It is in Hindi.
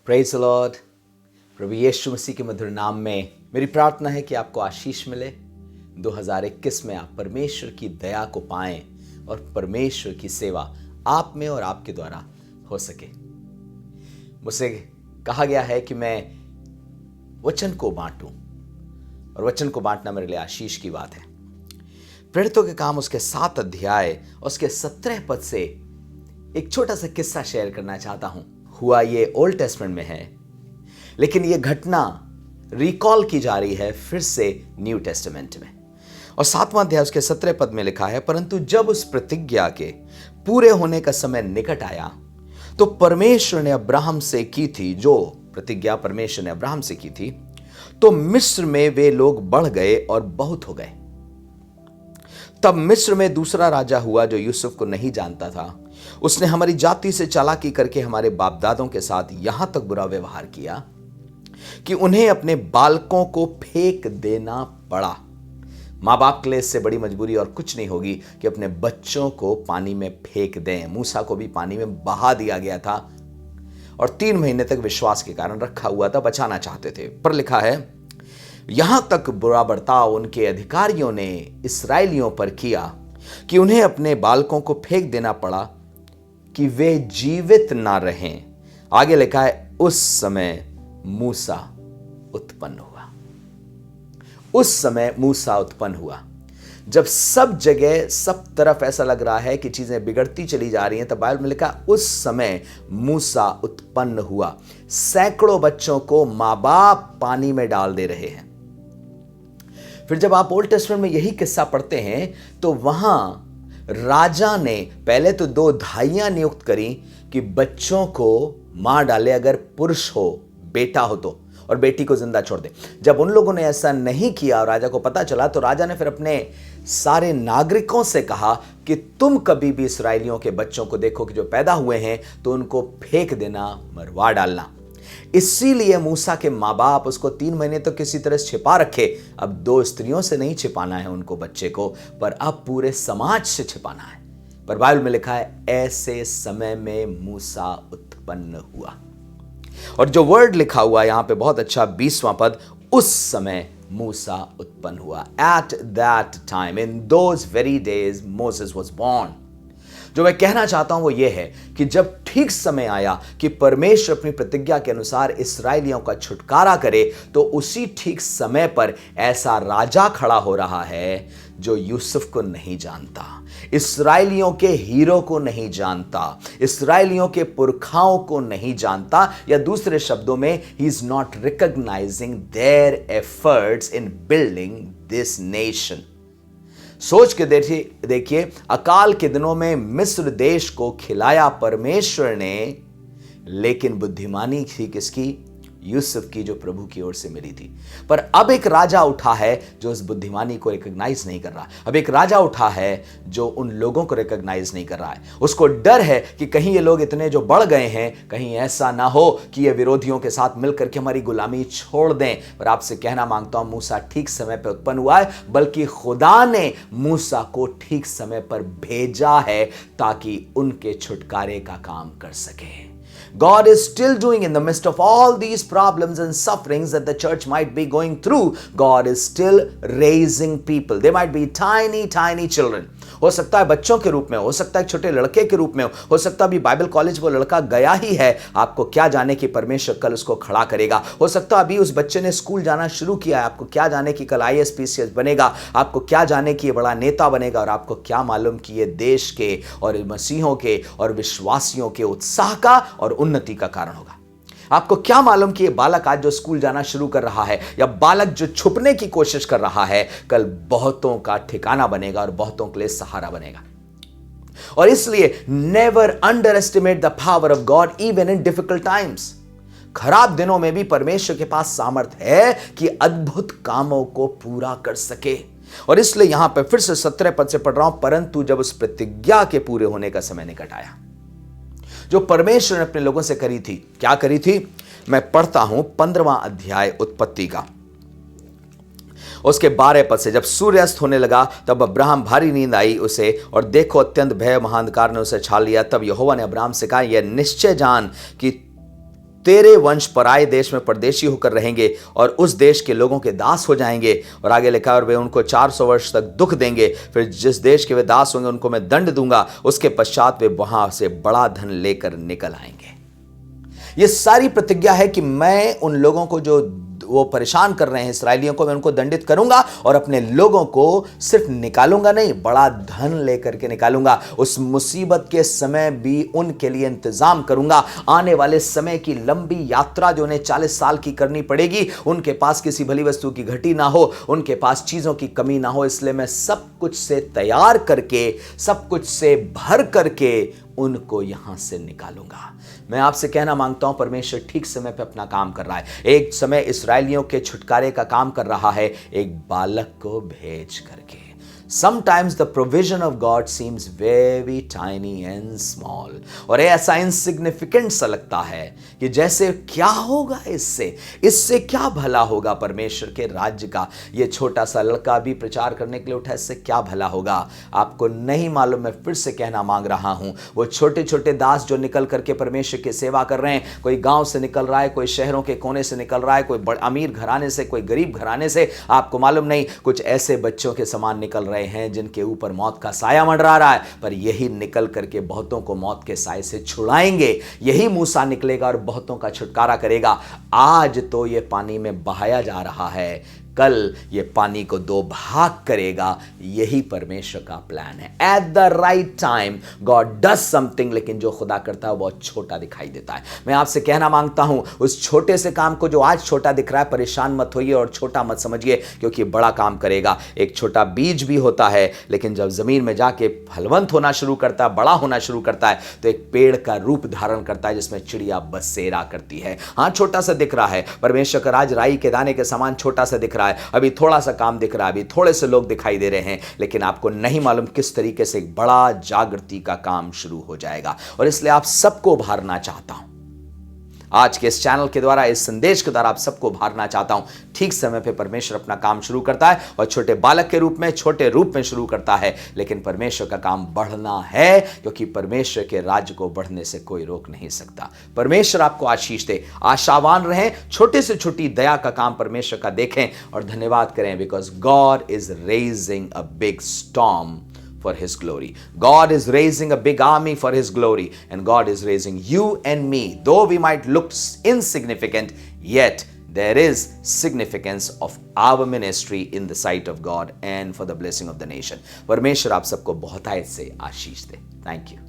Praise the lord. प्रभु यीशु मसीह के मधुर नाम में मेरी प्रार्थना है कि आपको आशीष मिले। 2021 में आप परमेश्वर की दया को पाएं और परमेश्वर की सेवा आप में और आपके द्वारा हो सके। मुझसे कहा गया है कि मैं वचन को बांटूं और वचन को बांटना मेरे लिए आशीष की बात है। प्रेरितों के काम उसके 7 अध्याय उसके 17 पद से एक छोटा सा किस्सा शेयर करना चाहता हूं। हुआ ये ओल्ड टेस्टमेंट में है, लेकिन ये घटना रिकॉल की जा रही है फिर से न्यू टेस्टामेंट में। और 7वां अध्याय उसके 17 पद में लिखा है, परंतु जब उस प्रतिज्ञा के पूरे होने का समय निकट आया तो परमेश्वर ने अब्राहम से की थी, जो प्रतिज्ञा परमेश्वर ने अब्राहम से की थी, तो मिस्र में वे लोग बढ़ गए और बहुत हो गए। तब मिस्र में दूसरा राजा हुआ जो यूसुफ को नहीं जानता था। उसने हमारी जाति से चालाकी करके हमारे बाप दादों के साथ यहां तक बुरा व्यवहार किया कि उन्हें अपने बालकों को फेंक देना पड़ा। मां बाप के लिए इससे बड़ी मजबूरी और कुछ नहीं होगी कि अपने बच्चों को पानी में फेंक दें। मूसा को भी पानी में बहा दिया गया था और 3 महीने तक विश्वास के कारण रखा हुआ था, बचाना चाहते थे। पर लिखा है, यहां तक बुरा बर्ताव उनके अधिकारियों ने इस्राएलियों पर किया कि उन्हें अपने बालकों को फेंक देना पड़ा कि वे जीवित ना रहें। आगे लिखा है, उस समय मूसा उत्पन्न हुआ। उस समय मूसा उत्पन्न हुआ। जब सब जगह सब तरफ ऐसा लग रहा है कि चीजें बिगड़ती चली जा रही हैं, तब बाइबल में लिखा, उस समय मूसा उत्पन्न हुआ। सैकड़ों बच्चों को मां बाप पानी में डाल दे रहे हैं। फिर जब आप ओल्ड टेस्टमेंट में यही किस्सा पढ़ते हैं तो वहां राजा ने पहले तो 2 धाइयां नियुक्त करी कि बच्चों को मार डाले अगर पुरुष हो, बेटा हो तो, और बेटी को जिंदा छोड़ दे। जब उन लोगों ने ऐसा नहीं किया और राजा को पता चला, तो राजा ने फिर अपने सारे नागरिकों से कहा कि तुम कभी भी इसराइलियों के बच्चों को देखो कि जो पैदा हुए हैं तो उनको फेंक देना, मरवा डालना। इसीलिए मूसा के माँ बाप उसको 3 महीने तो किसी तरह छिपा रखे। अब 2 स्त्रियों से नहीं छिपाना है उनको बच्चे को, पर अब पूरे समाज से छिपाना है। पर बाइबल में लिखा है, ऐसे समय में मूसा उत्पन्न हुआ। और जो वर्ड लिखा हुआ यहां पे बहुत अच्छा, 20वां पद, उस समय मूसा उत्पन्न हुआ। At that time, in those very days Moses was born. जो मैं कहना चाहता हूं वो ये है कि जब ठीक समय आया कि परमेश्वर अपनी प्रतिज्ञा के अनुसार इस्राएलियों का छुटकारा करे, तो उसी ठीक समय पर ऐसा राजा खड़ा हो रहा है जो यूसुफ को नहीं जानता, इस्राएलियों के हीरो को नहीं जानता, इस्राएलियों के पुरखाओं को नहीं जानता, या दूसरे शब्दों में, he is not recognising their efforts in building this nation. सोच के देखिए, अकाल के दिनों में मिस्र देश को खिलाया परमेश्वर ने, लेकिन बुद्धिमानी थी किसकी? यूसुफ की, जो प्रभु की ओर से मिली थी। पर अब एक राजा उठा है जो उस बुद्धिमानी को रिकॉग्नाइज नहीं कर रहा। अब एक राजा उठा है जो उन लोगों को रिकॉग्नाइज नहीं कर रहा है। उसको डर है कि कहीं ये लोग इतने जो बढ़ गए हैं, कहीं ऐसा ना हो कि ये विरोधियों के साथ मिलकर के हमारी गुलामी छोड़ दें। पर आपसे कहना मांगता हूं, मूसा ठीक समय पर उत्पन्न हुआ है, बल्कि खुदा ने मूसा को ठीक समय पर भेजा है ताकि उनके छुटकारे का काम कर सके। God is still doing, in the midst of all these problems and sufferings that the church might be going through, God is still raising people. They might be tiny children. हो सकता है बच्चों के रूप में, हो सकता है छोटे लड़के के रूप में, हो सकता है अभी बाइबल कॉलेज वो लड़का गया ही है, आपको क्या जाने कि परमेश्वर कल उसको खड़ा करेगा। हो सकता है अभी उस बच्चे ने स्कूल जाना शुरू किया है, आपको क्या जाने कि कल IAS PCS बनेगा, आपको क्या जाने कि ये बड़ा नेता बनेगा, और आपको क्या मालूम कि ये देश के और मसीहों के और विश्वासियों के उत्साह का और उन्नति का कारण होगा। आपको क्या मालूम कि ये बालक आज जो स्कूल जाना शुरू कर रहा है, या बालक जो छुपने की कोशिश कर रहा है, कल बहुतों का ठिकाना बनेगा और बहुतों के लिए सहारा बनेगा। और इसलिए never under estimate the power of God even in difficult times. खराब दिनों में भी परमेश्वर के पास सामर्थ है कि अद्भुत कामों को पूरा कर सके। और इसलिए यहां पर फिर से 17 पद से पढ़ रहा हूं, परंतु जब उस प्रतिज्ञा के पूरे होने का समय निकट आया, जो परमेश्वर ने अपने लोगों से करी थी। क्या करी थी? मैं पढ़ता हूं 15वां अध्याय उत्पत्ति का, उसके 12 पद से। जब सूर्यास्त होने लगा तब अब्राहम भारी नींद आई उसे, और देखो अत्यंत भय महाअंधकार ने उसे छा लिया। तब यहोवा ने अब्राहम से कहा, यह निश्चय जान कि तेरे वंश पराये देश में परदेशी होकर रहेंगे और उस देश के लोगों के दास हो जाएंगे। और आगे लिखा, और वे उनको 400 वर्ष तक दुख देंगे, फिर जिस देश के वे दास होंगे उनको मैं दंड दूंगा, उसके पश्चात वे वहां से बड़ा धन लेकर निकल आएंगे। यह सारी प्रतिज्ञा है कि मैं उन लोगों को जो वो परेशान कर रहे हैं इस्राएलियों को, मैं उनको दंडित करूंगा और अपने लोगों को सिर्फ निकालूंगा नहीं, बड़ा धन लेकर के निकालूंगा। उस मुसीबत के समय भी उनके लिए इंतजाम करूंगा। आने वाले समय की लंबी यात्रा जो उन्हें 40 साल की करनी पड़ेगी, उनके पास किसी भली वस्तु की घटी ना हो, उनके पास चीजों की कमी ना हो, इसलिए मैं सब कुछ से तैयार करके, सब कुछ से भर करके उनको यहां से निकालूंगा। मैं आपसे कहना मांगता हूं, परमेश्वर ठीक समय पे अपना काम कर रहा है। एक समय इस्राएलियों के छुटकारे का काम कर रहा है एक बालक को भेज करके। Sometimes the provision of God seems very tiny and small, और ऐसा insignificant सा लगता है कि जैसे क्या होगा इससे क्या भला होगा परमेश्वर के राज्य का। ये छोटा सा लड़का भी प्रचार करने के लिए उठा, इससे क्या भला होगा। आपको नहीं मालूम, मैं फिर से कहना मांग रहा हूं, वो छोटे छोटे दास जो निकल करके परमेश्वर की सेवा कर रहे हैं, कोई गांव से निकल रहा है, कोई शहरों के कोने से निकल रहा है, कोई अमीर घराने से, कोई गरीब घराने से, आपको मालूम नहीं, कुछ ऐसे बच्चों के समान निकल रहे हैं जिनके ऊपर मौत का साया मंडरा रहा है, पर यही निकल करके बहुतों को मौत के साए से छुड़ाएंगे। यही मूसा निकलेगा और बहुतों का छुटकारा करेगा। आज तो ये पानी में बहाया जा रहा है, कल ये पानी को 2 भाग करेगा। यही परमेश्वर का प्लान है। At the right time God does something, लेकिन जो खुदा करता है वो बहुत छोटा दिखाई देता है। मैं आपसे कहना मांगता हूं, उस छोटे से काम को जो आज छोटा दिख रहा है, परेशान मत होइए और छोटा मत समझिए, क्योंकि बड़ा काम करेगा। एक छोटा बीज भी होता है, लेकिन जब जमीन में जाके फलवंत होना शुरू करता है, बड़ा होना शुरू करता है, तो एक पेड़ का रूप धारण करता है जिसमें चिड़िया बसेरा करती है। हाँ, छोटा सा दिख रहा है, परमेश्वर का राज राई के दाने के समान छोटा सा दिख रहा है। अभी थोड़ा सा काम दिख रहा है, अभी थोड़े से लोग दिखाई दे रहे हैं, लेकिन आपको नहीं मालूम किस तरीके से एक बड़ा जागृति का काम शुरू हो जाएगा। और इसलिए आप सबको उभारना चाहता हूं, आज के इस चैनल के द्वारा, इस संदेश के द्वारा आप सबको उभारना चाहता हूं। ठीक समय पे परमेश्वर अपना काम शुरू करता है और छोटे बालक के रूप में, छोटे रूप में शुरू करता है, लेकिन परमेश्वर का काम बढ़ना है, क्योंकि परमेश्वर के राज्य को बढ़ने से कोई रोक नहीं सकता। परमेश्वर आपको आशीष दे, आशावान रहें, छोटे से छोटी दया का काम परमेश्वर का देखें और धन्यवाद करें, because God is raising a big storm for his glory. God is raising a big army for his glory, and God is raising you and me. Though we might look insignificant, yet there is significance of our ministry in the sight of God and for the blessing of the nation. परमेश्वर आप सबको बहुतायत से आशीष दे। Thank you.